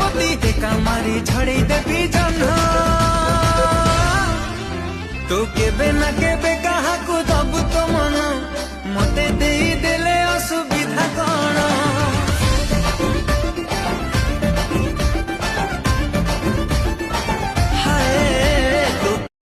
ପତି ଟେକା ମାରି ଝଡେଇ ଦେବି ଜହ୍ନ ତୁ କେବେ ନା କେବେ କାହାକୁ ଦବୁ ତ ମନ ମତେ ଦେଇ